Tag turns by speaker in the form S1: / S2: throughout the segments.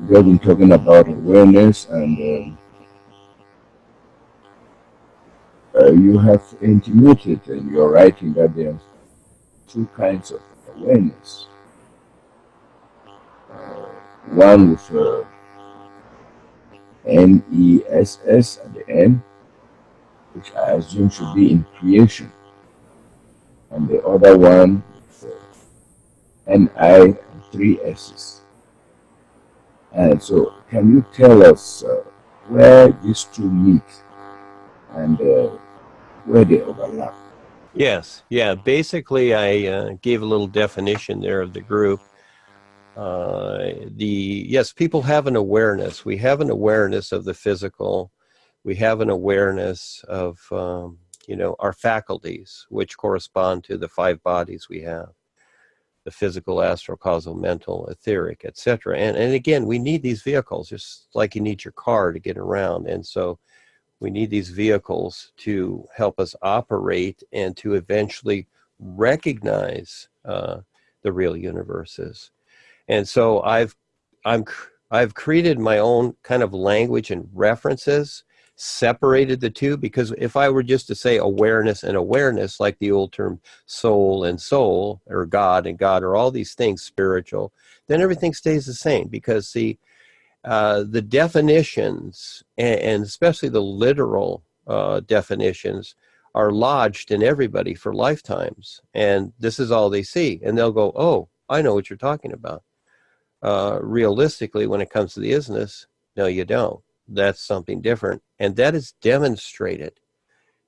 S1: we have been talking about awareness, and you have intimated in your writing that there are two kinds of awareness. One with NESS at the end, which I assume should be in creation, and the other one with NI and three S's. And so, can you tell us where these two meet and where they overlap?
S2: Yes, yeah. Basically, I gave a little definition there of the group. Yes, people have an awareness. We have an awareness of the physical. We have an awareness of our faculties, which correspond to the five bodies we have: the physical, astral, causal, mental, etheric, etc. And again, we need these vehicles, just like you need your car to get around. And so we need these vehicles to help us operate and to eventually recognize the real universes. And so I've created my own kind of language and references, separated the two, because if I were just to say awareness and awareness, like the old term soul and soul, or God and God, or all these things spiritual, then everything stays the same, because the definitions, and especially the literal definitions, are lodged in everybody for lifetimes. And this is all they see. And they'll go, oh, I know what you're talking about. Realistically, when it comes to the isness, no, you don't. That's something different. And that is demonstrated.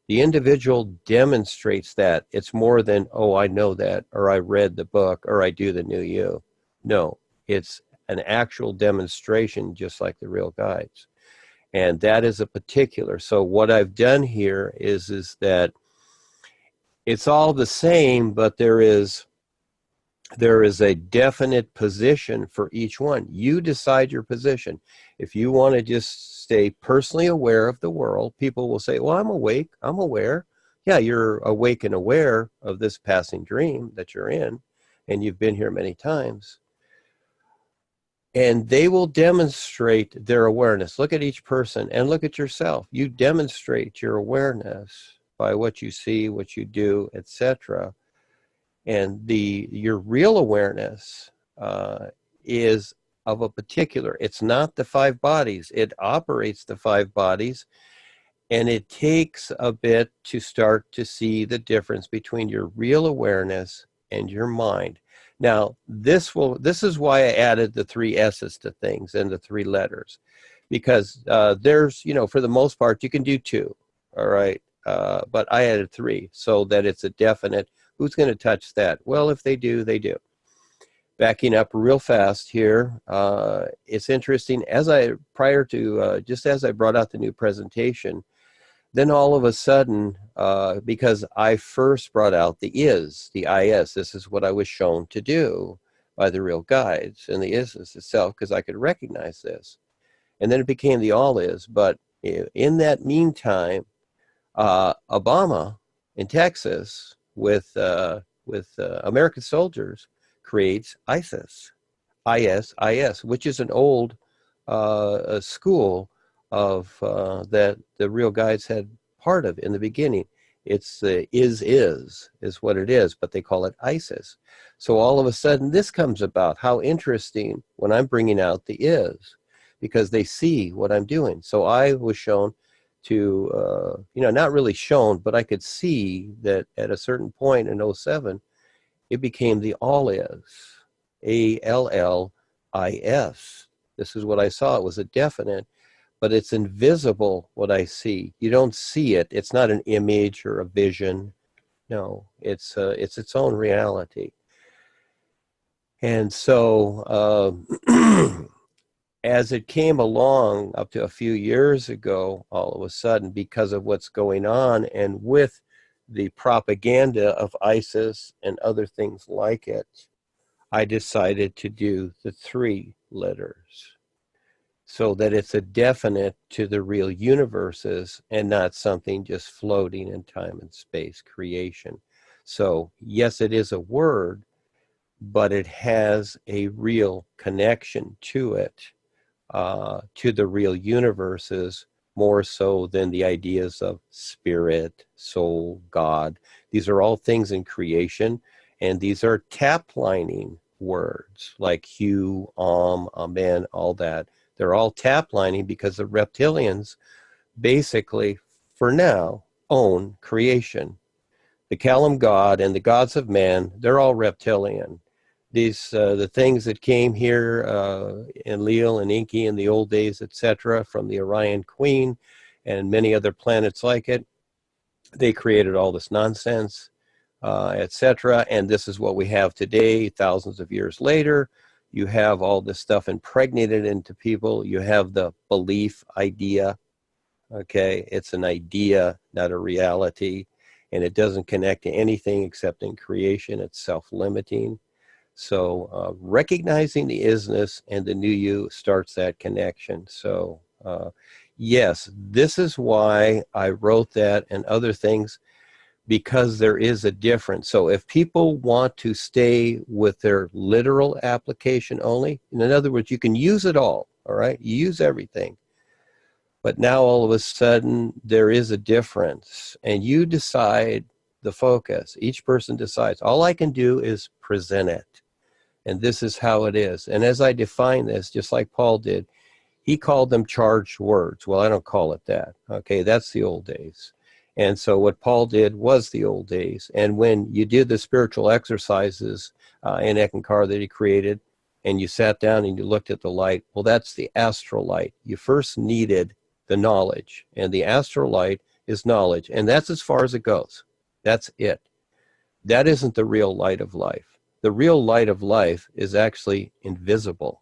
S2: The individual demonstrates that. It's more than, oh, I know that, or I read the book, or I do the new you. No, it's an actual demonstration, just like the real guides. And that is a particular. So what I've done here is that it's all the same, but there is a definite position for each one. You decide your position. If you want to just stay personally aware of the world, people will say, well, I'm awake, I'm aware. Yeah, you're awake and aware of this passing dream that you're in, and you've been here many times. And they will demonstrate their awareness. Look at each person and look at yourself. You demonstrate your awareness by what you see, what you do, etc. And your real awareness is of a particular. It's not the five bodies. It operates the five bodies, and it takes a bit to start to see the difference between your real awareness and your mind. Now, this is why I added the three S's to things and the three letters, because there's, for the most part, you can do two, all right? But I added three so that it's a definite. Who's going to touch that? Well, if they do, they do. Backing up real fast here, it's interesting. Just as I brought out the new presentation, then all of a sudden, because I first brought out the ISSS, this is what I was shown to do by the real guides and the ISSS itself, because I could recognize this. And then it became the all is. But in that meantime, Obama in Texas with American soldiers creates ISIS, ISIS, which is an old school of that the real guides had part of in the beginning. It's is what it is, but they call it ISIS. So all of a sudden this comes about. How interesting when I'm bringing out the is, because they see what I'm doing. So I was shown to, not really shown, but I could see that at a certain point in '07, it became the all is, ALLIS. This is what I saw. It was a definite, but it's invisible what I see. You don't see it. It's not an image or a vision. No, it's its own reality. And so as it came along up to a few years ago, all of a sudden, because of what's going on and with the propaganda of ISIS and other things like it, I decided to do the three letters so that it's a definite to the real universes and not something just floating in time and space creation. So yes, it is a word, but it has a real connection to it, to the real universes more so than the ideas of spirit, soul, God. These are all things in creation, and these are tap lining words like Hu, Amen, all that. They're all tap lining because the reptilians basically, for now, own creation. The Kalam God and the gods of man, they're all reptilian. These the things that came here in Leal and Inky in the old days, etc., from the Orion Queen and many other planets like it, they created all this nonsense, etc. And this is what we have today, thousands of years later. You have all this stuff impregnated into people. You have the belief idea. Okay, it's an idea, not a reality, and it doesn't connect to anything except in creation. It's self-limiting. So recognizing the isness and the new you starts that connection. So yes, this is why I wrote that and other things, because there is a difference. So if people want to stay with their literal application only, in other words, you can use it all right? You use everything. But now all of a sudden there is a difference, and you decide the focus. Each person decides, all I can do is present it. And this is how it is. And as I define this, just like Paul did, he called them charged words. Well, I don't call it that. Okay, that's the old days. And so what Paul did was the old days. And when you did the spiritual exercises in Ekankar that he created, and you sat down and you looked at the light, well, that's the astral light. You first needed the knowledge, and the astral light is knowledge, and that's as far as it goes. That's it. That isn't the real light of life. The real light of life is actually invisible.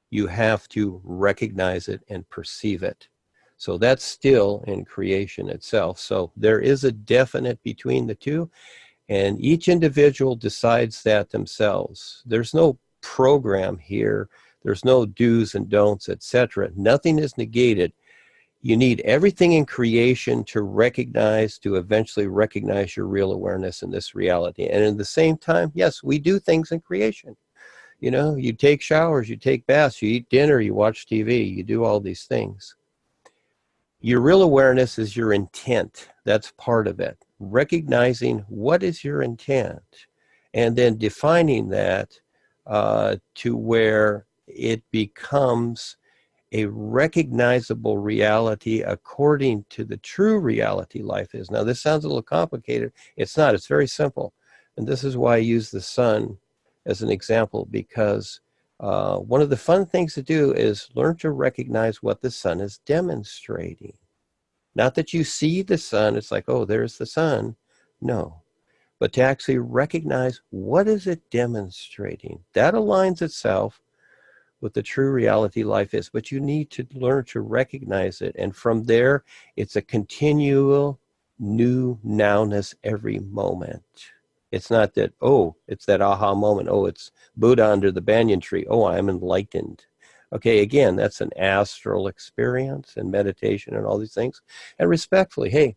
S2: You have to recognize it and perceive it. So that's still in creation itself. So there is a definite between the two, and each individual decides that themselves. There's no program here. There's no do's and don'ts, etc. Nothing is negated. You need everything in creation to recognize, to eventually recognize your real awareness in this reality. And at the same time, yes, we do things in creation. You know, you take showers, you take baths, you eat dinner, you watch TV, you do all these things. Your real awareness is your intent. That's part of it. Recognizing what is your intent, and then defining that to where it becomes a recognizable reality according to the true reality life is. Now, this sounds a little complicated. It's not. It's very simple. And this is why I use the sun as an example, because one of the fun things to do is learn to recognize what the sun is demonstrating. Not that you see the sun, it's like, oh, there's the sun. No. But to actually recognize, what is it demonstrating? That aligns itself with the true reality life is, but you need to learn to recognize it. And from there, it's a continual new nowness every moment. It's not that, oh, it's that aha moment. Oh, it's Buddha under the banyan tree. Oh, I'm enlightened. Okay, again, that's an astral experience and meditation and all these things. And respectfully, hey,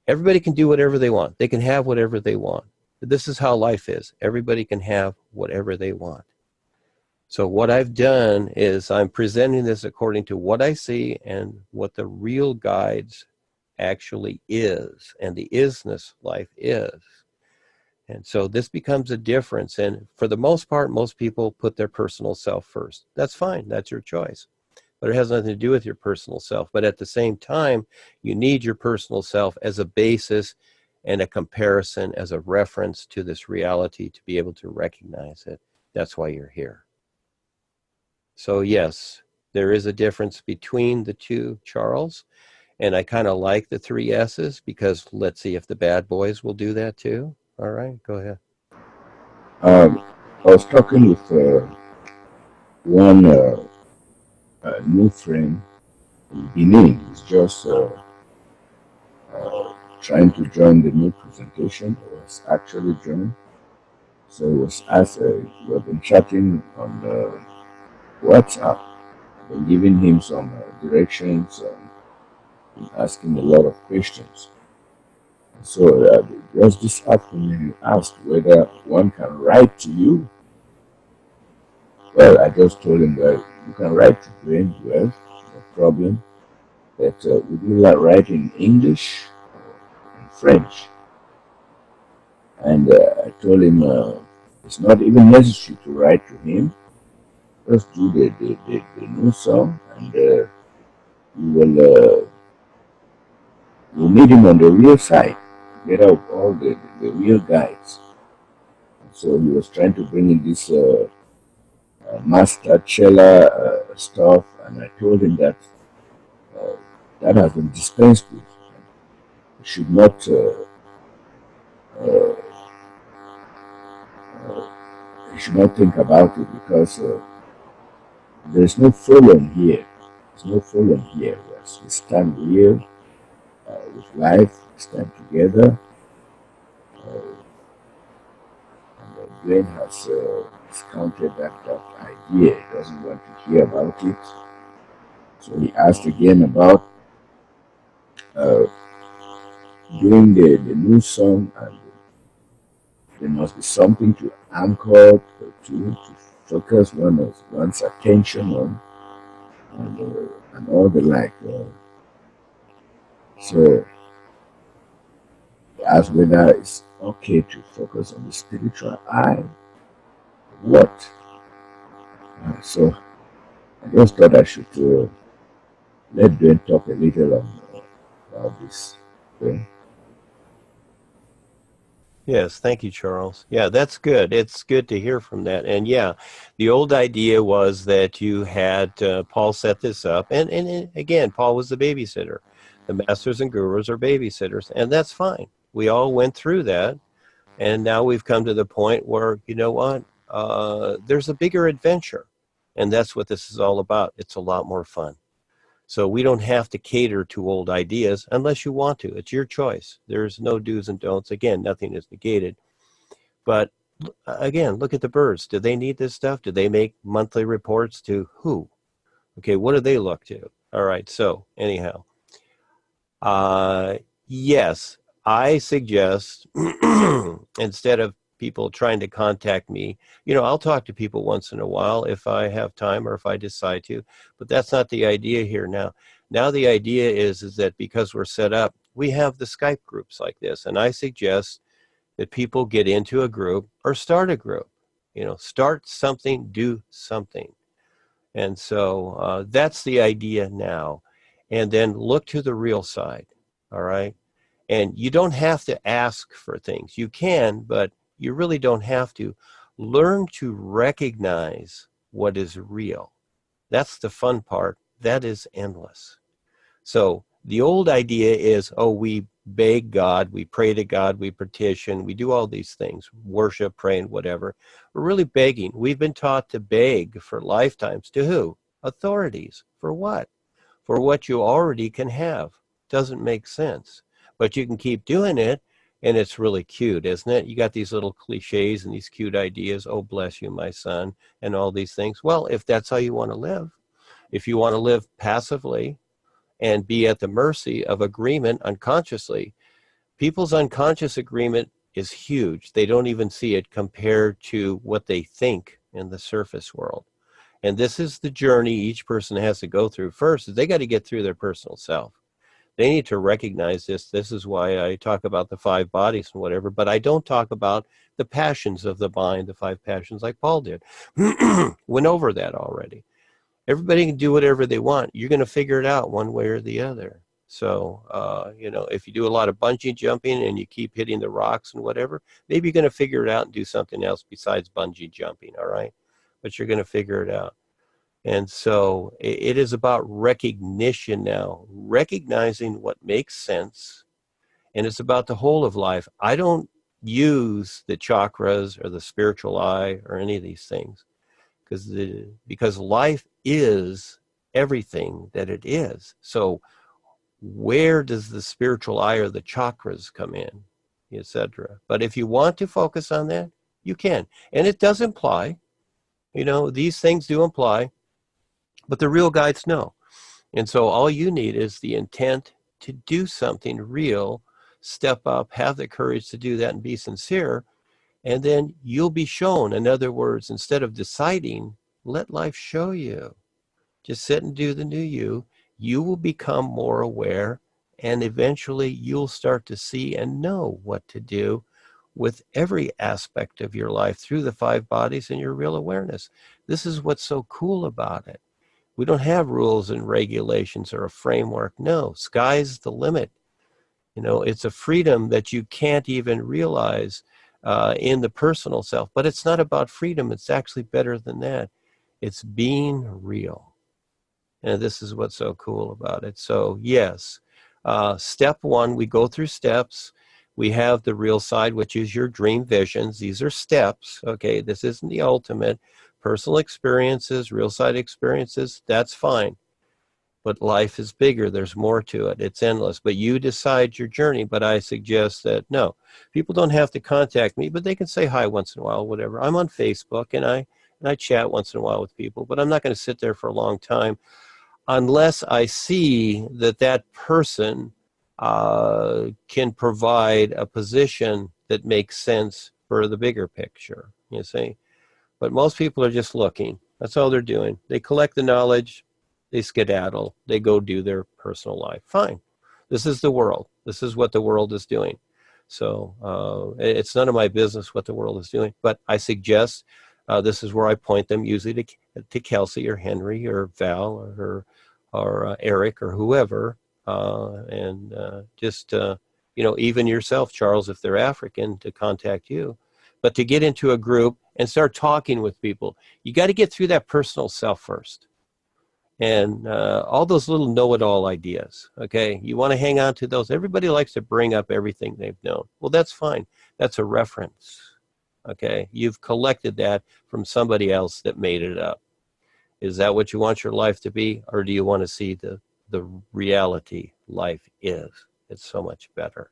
S2: everybody can do whatever they want. They can have whatever they want. This is how life is. Everybody can have whatever they want. So what I've done is I'm presenting this according to what I see and what the real guides actually is, and the isness life is. And so this becomes a difference. And for the most part, most people put their personal self first. That's fine. That's your choice. But it has nothing to do with your personal self. But at the same time, you need your personal self as a basis and a comparison, as a reference to this reality to be able to recognize it. That's why you're here. So yes, there is a difference between the two, Charles. And I kind of like the 3 S's, because let's see if the bad boys will do that too. All right, go ahead.
S1: I was talking with one new friend in Benin. He's just trying to join the new presentation. It was actually joined. So it was as we've been chatting on the WhatsApp. I've been giving him some directions and asking a lot of questions. So just this afternoon, he asked whether one can write to you. Well, I just told him that You can write to Duane, well, no problem. But would you like write in English or in French? And I told him it's not even necessary to write to him. Just do the new song, and you will you'll meet him on the real side. Get out all the real guys. So he was trying to bring in this master cella stuff, and I told him that uh, that has been dispensed with. You should not uh, uh, you should not think about it because there's no problem here. There's no problem here. Yes, we stand real with life. We stand together. And Duane has discounted that idea. He doesn't want to hear about it. So he asked again about uh, doing the new song, and there must be something to anchor to focus one's attention on, and all the like. So he asked whether it's okay to focus on the spiritual eye. What? So I just thought I should let Dwayne talk a little on, about this thing.
S2: Yes, thank you, Charles. Yeah, that's good. It's good to hear from that. And yeah, the old idea was that you had Paul set this up, and again, Paul was the babysitter. The masters and gurus are babysitters, and that's fine. We all went through that, and now we've come to the point where, you know what, there's a bigger adventure, and that's what this is all about. It's a lot more fun. So we don't have to cater to old ideas unless you want to. It's your choice. There's no do's and don'ts. Again, nothing is negated. But again, look at the birds. Do they need this stuff? Do they make monthly reports to who? Okay, what do they look to? All right, so anyhow, uh, yes, I suggest instead of people trying to contact me, I'll talk to people once in a while if I have time or if I decide to, but that's not the idea here now. Now the idea is that because we're set up, we have the Skype groups like this, and I suggest that people get into a group or start a group. Start something, do something. And so that's the idea now. And then look to the real side, all right? And you don't have to ask for things. You can, but you really don't have to. Learn to recognize what is real. That's the fun part. That is endless. So the old idea is, oh, we beg God, we pray to God, we petition, we do all these things, worship, pray, and whatever. We're really begging. We've been taught to beg for lifetimes. To who? Authorities. For what? For what you already can have. Doesn't make sense. But you can keep doing it, and it's really cute, isn't it? You got these little cliches and these cute ideas, oh, bless you, my son, and all these things. Well, if that's how you want to live, if you want to live passively and be at the mercy of agreement unconsciously, people's unconscious agreement is huge. They don't even see it compared to what they think in the surface world. And this is the journey each person has to go through. First is they got to get through their personal self. They need to recognize this. This is why I talk about the 5 bodies and whatever, but I don't talk about the passions of the mind, the 5 passions like Paul did. Went over that already. Everybody can do whatever they want. You're going to figure it out one way or the other. So, if you do a lot of bungee jumping and you keep hitting the rocks and whatever, maybe you're going to figure it out and do something else besides bungee jumping, all right? But you're going to figure it out. And so it is about recognition now, recognizing what makes sense. And it's about the whole of life. I don't use the chakras or the spiritual eye or any of these things because life is everything that it is. So where does the spiritual eye or the chakras come in, etc.? But if you want to focus on that, you can. And it does imply, these things do imply, but the real guides know. And so all you need is the intent to do something real, step up, have the courage to do that and be sincere, and then you'll be shown. In other words, instead of deciding, let life show you. Just sit and do the new you. You will become more aware, and eventually you'll start to see and know what to do with every aspect of your life through the 5 bodies and your real awareness. This is what's so cool about it. We don't have rules and regulations or a framework. No, sky's the limit. You know, it's a freedom that you can't even realize in the personal self. But it's not about freedom. It's actually better than that. It's being real. And this is what's so cool about it. So yes, step 1, we go through steps. We have the real side, which is your dream visions. These are steps, okay? This isn't the ultimate. Personal experiences, real side experiences, that's fine. But life is bigger. There's more to it. It's endless. But you decide your journey. But I suggest that, no, people don't have to contact me, but they can say hi once in a while, whatever. I'm on Facebook, and I chat once in a while with people, but I'm not going to sit there for a long time unless I see that that person can provide a position that makes sense for the bigger picture, you see. But most people are just looking. That's all they're doing. They collect the knowledge, they skedaddle, they go do their personal life. Fine. This is the world. This is what the world is doing. So it's none of my business what the world is doing. But I suggest this is where I point them usually to Kelsey or Henry or Val or Eric or whoever. And just, you know, even yourself, Charles, if they're African, to contact you. But to get into a group and start talking with people, you got to get through that personal self first. And all those little know-it-all ideas, okay? You want to hang on to those. Everybody likes to bring up everything they've known. Well, that's fine. That's a reference, okay? You've collected that from somebody else that made it up. Is that what you want your life to be? Or do you want to see the reality life is? It's so much better.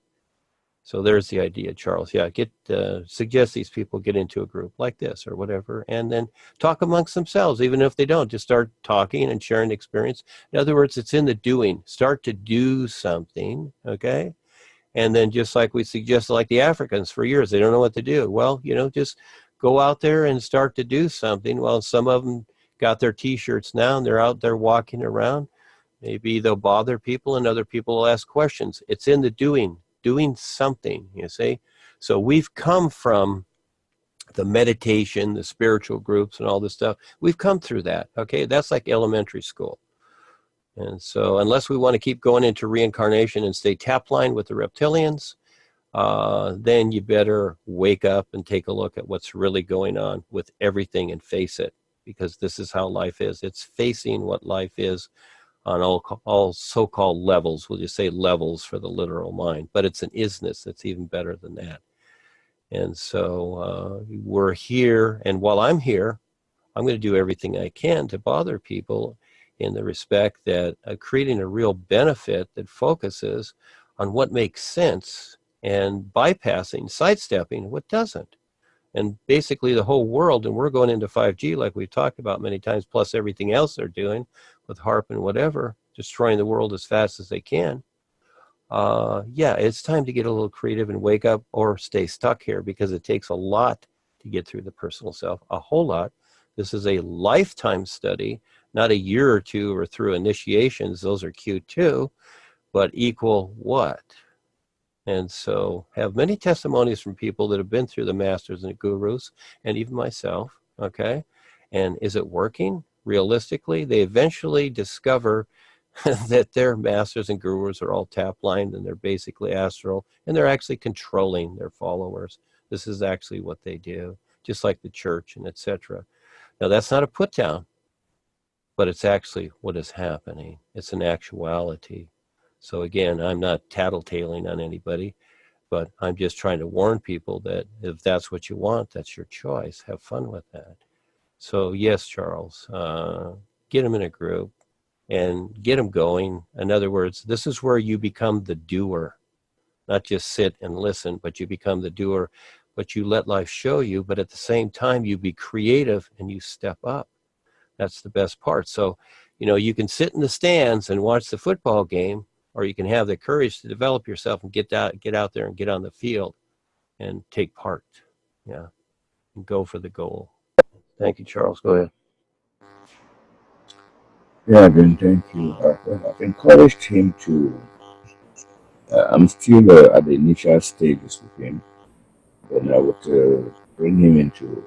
S2: So there's the idea, Charles. Yeah, suggest these people get into a group like this or whatever, and then talk amongst themselves, even if they don't. Just start talking and sharing experience. In other words, it's in the doing. Start to do something, okay? And then just like we suggested, like the Africans for years, they don't know what to do. Well, you know, just go out there and start to do something. Well, some of them got their T-shirts now, and they're out there walking around. Maybe they'll bother people, and other people will ask questions. It's in the doing something, you see. So we've come from the meditation, the spiritual groups, and all this stuff. We've come through that, okay? That's like elementary school. And so unless we want to keep going into reincarnation and stay tap line with the reptilians, then you better wake up and take a look at what's really going on with everything and face it, because this is how life is. It's facing what life is on all so-called levels. We'll just say levels for the literal mind, but it's an isness that's even better than that. And so we're here, and while I'm here, I'm going to do everything I can to bother people in the respect that creating a real benefit that focuses on what makes sense and bypassing, sidestepping what doesn't. And basically the whole world, and we're going into 5G like we've talked about many times, plus everything else they're doing with HARP and whatever, destroying the world as fast as they can. Yeah, it's time to get a little creative and wake up or stay stuck here, because it takes a lot to get through the personal self, a whole lot. This is a lifetime study, not a year or two or through initiations. Those are cute too, but equal what? And so have many testimonies from people that have been through the masters and the gurus, and even myself, okay? And is it working? Realistically, they eventually discover that their masters and gurus are all tap-lined, and they're basically astral, and they're actually controlling their followers. This is actually what they do, just like the church and etc. Now, that's not a put-down, but it's actually what is happening. It's an actuality. So again, I'm not tattletaling on anybody, but I'm just trying to warn people that if that's what you want, that's your choice. Have fun with that. So yes, Charles, get them in a group and get them going. In other words, this is where you become the doer, not just sit and listen, but you become the doer. But you let life show you, but at the same time, you be creative and you step up. That's the best part. So, you know, you can sit in the stands and watch the football game, or you can have the courage to develop yourself and get out there and get on the field and take part. Yeah, and go for the goal. Thank you, Charles. Go ahead.
S1: Yeah, Ben, thank you. I've encouraged him to. I'm still at the initial stages with him. Then I would bring him into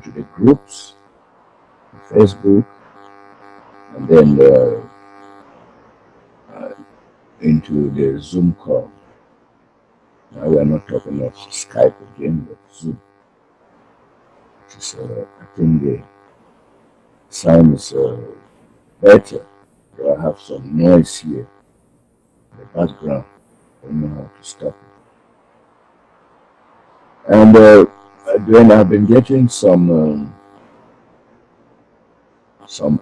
S1: the groups, Facebook, and then uh, into the Zoom call. Now we are not talking of Skype again, but Zoom. Which is, I think the sound is better. So I have some noise here in the background. I don't know how to stop it. And then I've been getting some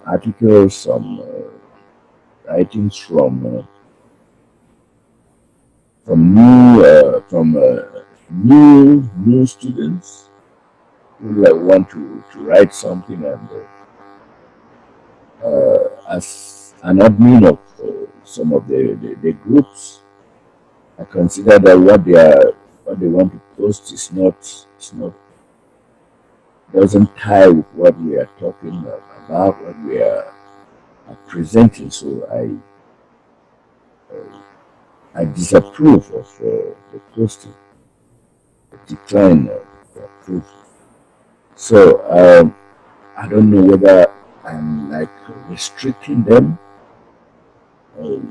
S1: articles, some writings from new students who like want to write something, and as an admin of some of the groups, I consider that what they want to post is not doesn't tie with what we are talking about, what we are presenting. So I disapprove of the posting, the decline the approve. So I don't know whether I'm like restricting them, or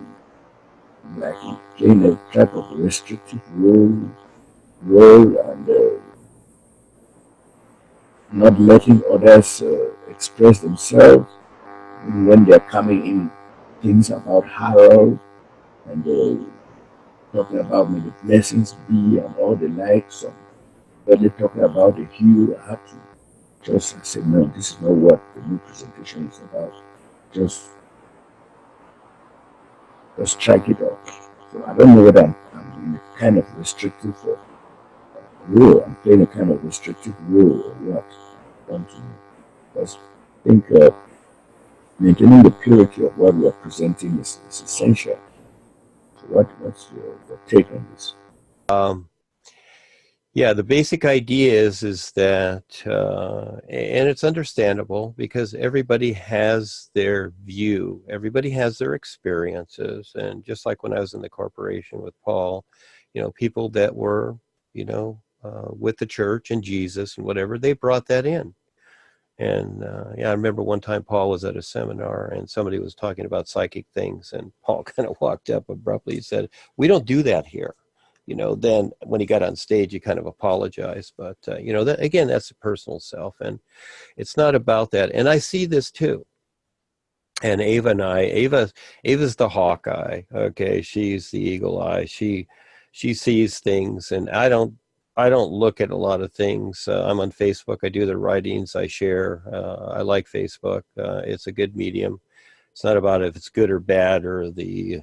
S1: like playing a type of restrictive role, and not letting others express themselves when they're coming in things about Harold, and talking about may the blessings be and all the likes, but they're talking about the hue. I have to just say, no, this is not what the new presentation is about. Just strike it off. So I don't know whether I'm in a kind of restrictive rule. I'm playing a kind of restrictive rule or what. I want to just think maintaining the purity of what we are presenting is essential. So what's your take on this?
S2: Um, yeah, the basic idea is that, and it's understandable because everybody has their view, everybody has their experiences, and just like when I was in the corporation with Paul, people that were, with the church and Jesus and whatever, they brought that in. And yeah, I remember one time Paul was at a seminar and somebody was talking about psychic things, and Paul kind of walked up abruptly and said, "We don't do that here." Then when he got on stage, he kind of apologized. But, that, again, that's a personal self, and it's not about that. And I see this too. And Ava's the Hawkeye. Okay, she's the eagle eye. She sees things, and I don't look at a lot of things. I'm on Facebook. I do the writings. I share. I like Facebook. It's a good medium. It's not about if it's good or bad or the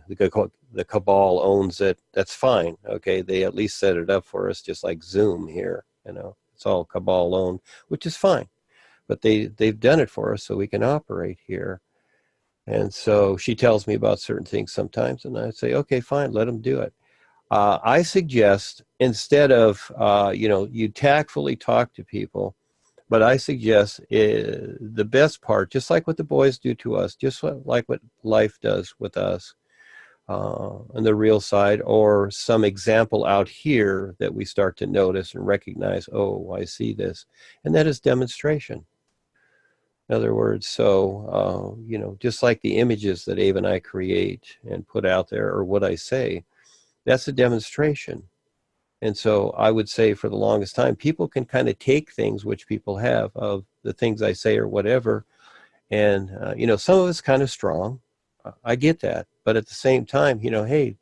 S2: cabal owns it. That's fine. Okay, they at least set it up for us, just like Zoom here. It's all cabal owned, which is fine. But they've done it for us so we can operate here. And so she tells me about certain things sometimes, and I say, okay, fine, let them do it. I suggest instead of, you tactfully talk to people, but I suggest the best part, just like what the boys do to us, like what life does with us on the real side, or some example out here that we start to notice and recognize, oh, I see this. And that is demonstration. In other words, so, just like the images that Ava and I create and put out there, or what I say, that's a demonstration. And so I would say for the longest time, people can kind of take things which people have of the things I say or whatever. And, some of it's kind of strong. I get that. But at the same time, hey,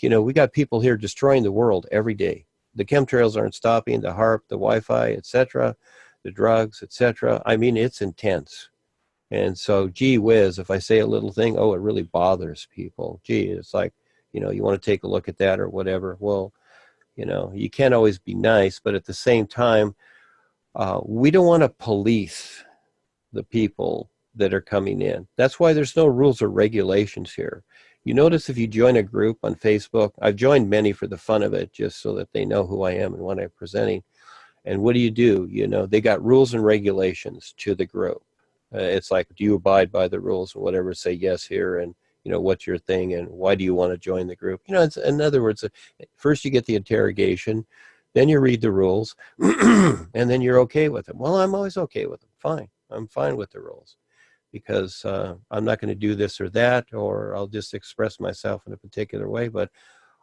S2: we got people here destroying the world every day. The chemtrails aren't stopping, the HARP, the Wi-Fi, etc., the drugs, etc. I mean, it's intense. And so, gee whiz, if I say a little thing, oh, it really bothers people. Gee, it's like, you want to take a look at that or whatever. Well, you can't always be nice, but at the same time, we don't want to police the people that are coming in. That's why there's no rules or regulations here. You notice if you join a group on Facebook, I've joined many for the fun of it, just so that they know who I am and what I'm presenting. And what do? They got rules and regulations to the group. It's like, do you abide by the rules or whatever? Say yes here, and what's your thing, and why do you want to join the group? It's, in other words, first you get the interrogation, then you read the rules, and then you're okay with them. Well, I'm always okay with them. Fine, I'm fine with the rules, because I'm not going to do this or that, or I'll just express myself in a particular way. But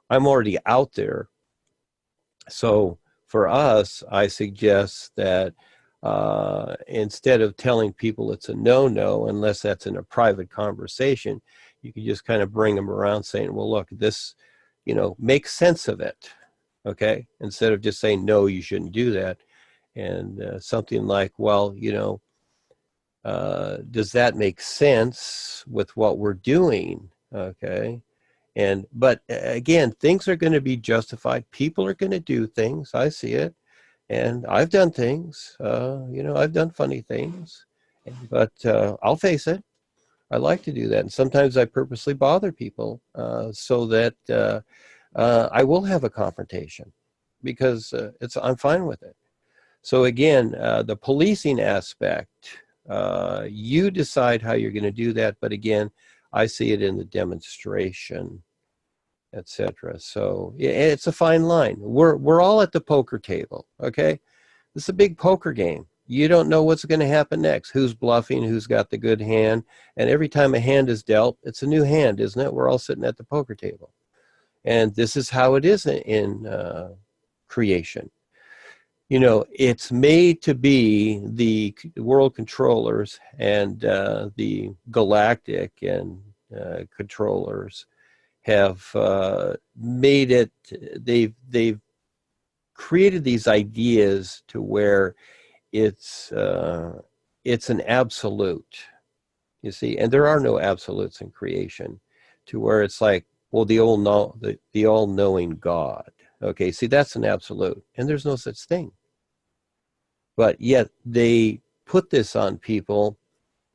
S2: I'm already out there. So for us, I suggest that instead of telling people it's a no-no, unless that's in a private conversation, you can just kind of bring them around saying, well, look, this, make sense of it, okay? Instead of just saying, no, you shouldn't do that. And something like, well, does that make sense with what we're doing, okay? But again, things are going to be justified. People are going to do things. I see it. And I've done things, I've done funny things, but I'll face it. I like to do that. And sometimes I purposely bother people so that I will have a confrontation, because I'm fine with it. So again, the policing aspect, you decide how you're going to do that. But again, I see it in the demonstration, etc. So yeah, it's a fine line. We're all at the poker table, okay? This is a big poker game. You don't know what's going to happen next. Who's bluffing? Who's got the good hand? And every time a hand is dealt, it's a new hand, isn't it? We're all sitting at the poker table, and this is how it is in creation. It's made to be the world controllers and the galactic and controllers have made it, they've created these ideas to where it's an absolute, you see, and there are no absolutes in creation, to where it's like, well, the all-knowing God. Okay, see, that's an absolute, and there's no such thing. But yet they put this on people,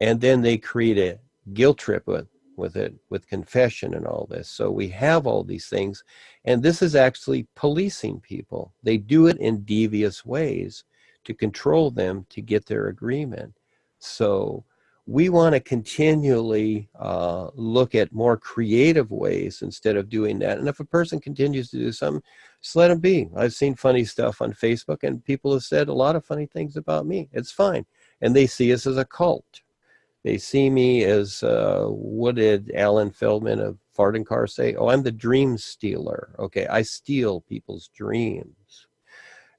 S2: and then they create a guilt trip with it, with confession and all this. So we have all these things, and this is actually policing people. They do it in devious ways to control them, to get their agreement. So we want to continually look at more creative ways instead of doing that. And if a person continues to do something, just let them be. I've seen funny stuff on Facebook, and people have said a lot of funny things about me. It's fine. And they see us as a cult. They see me as, what did Alan Feldman of Farting Car say? Oh, I'm the dream stealer. Okay, I steal people's dreams.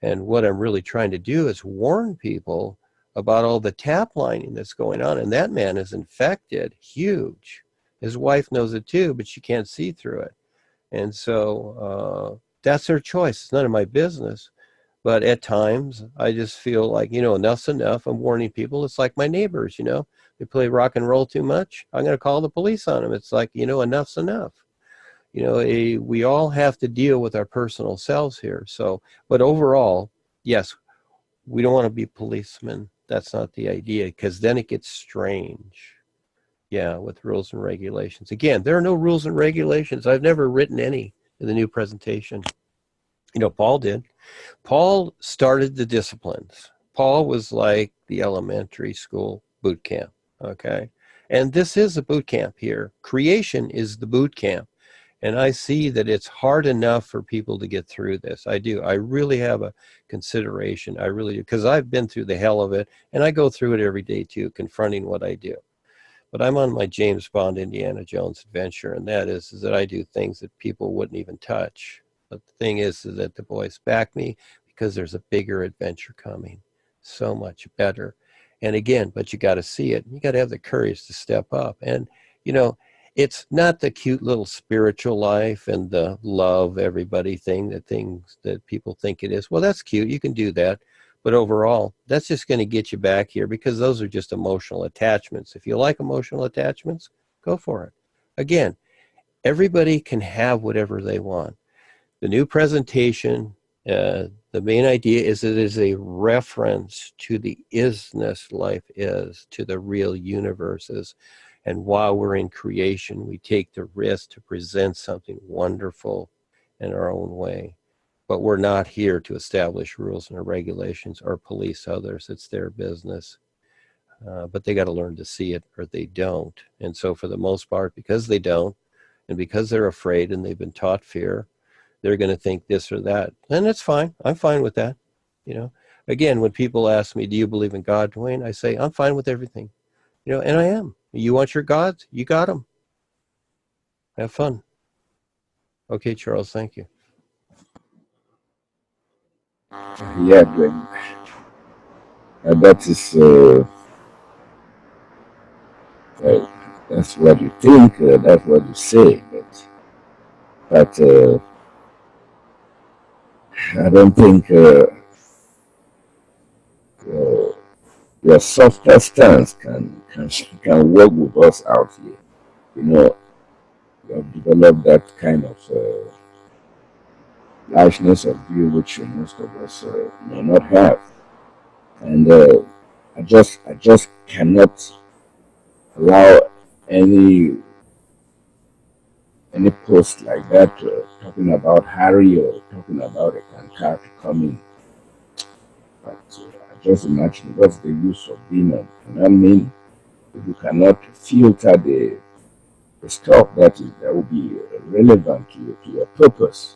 S2: And what I'm really trying to do is warn people about all the tap lining that's going on. And that man is infected, huge. His wife knows it too, but she can't see through it. And so that's their choice. It's none of my business. But at times, I just feel like, enough's enough. I'm warning people. It's like my neighbors, they play rock and roll too much. I'm going to call the police on them. It's like, enough's enough. We all have to deal with our personal selves here. So, but overall, yes, we don't want to be policemen. That's not the idea, because then it gets strange. Yeah, with rules and regulations. Again, there are no rules and regulations. I've never written any in the new presentation. Paul did. Paul started the disciplines. Paul was like the elementary school boot camp, okay? And this is a boot camp here. Creation is the boot camp. And I see that it's hard enough for people to get through this. I do. I really have a consideration. I really do. Because I've been through the hell of it, and I go through it every day too, confronting what I do. But I'm on my James Bond, Indiana Jones adventure, and that is that I do things that people wouldn't even touch. But the thing is that the boys back me, because there's a bigger adventure coming, so much better. And again, but you got to see it. You got to have the courage to step up. And, it's not the cute little spiritual life and the love everybody thing, the things that people think it is. Well, that's cute. You can do that. But overall, that's just going to get you back here, because those are just emotional attachments. If you like emotional attachments, go for it. Again, everybody can have whatever they want. The new presentation, the main idea is it is a reference to the isness life is, to the real universes. And while we're in creation, we take the risk to present something wonderful in our own way. But we're not here to establish rules and regulations or police others. It's their business. but they got to learn to see it or they don't. And so for the most part, because they don't, and because they're afraid and they've been taught fear, they're going to think this or that. And that's fine. I'm fine with that. You know, again, when people ask me, do you believe in God, Duane? I say, I'm fine with everything. You know, and I am. You want your gods? You got them. Have fun. Okay, Charles, thank you.
S1: Yeah, Duane. That is uh, that's what you think. That's what you say. But I don't think uh, your softer stance can work with us out here. You know, you have developed that kind of largeness of view which most of us may not have, and I just cannot allow any any post like that talking about Harry or talking about a Kankar to come in. But I just imagine what's the use of being an admin if you cannot filter the stuff that will be relevant to your purpose.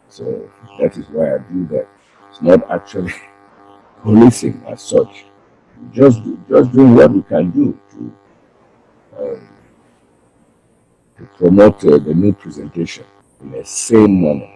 S1: So that is why I do that. It's not actually policing as such. Just doing what we can do um, to promote the new presentation in a sane manner.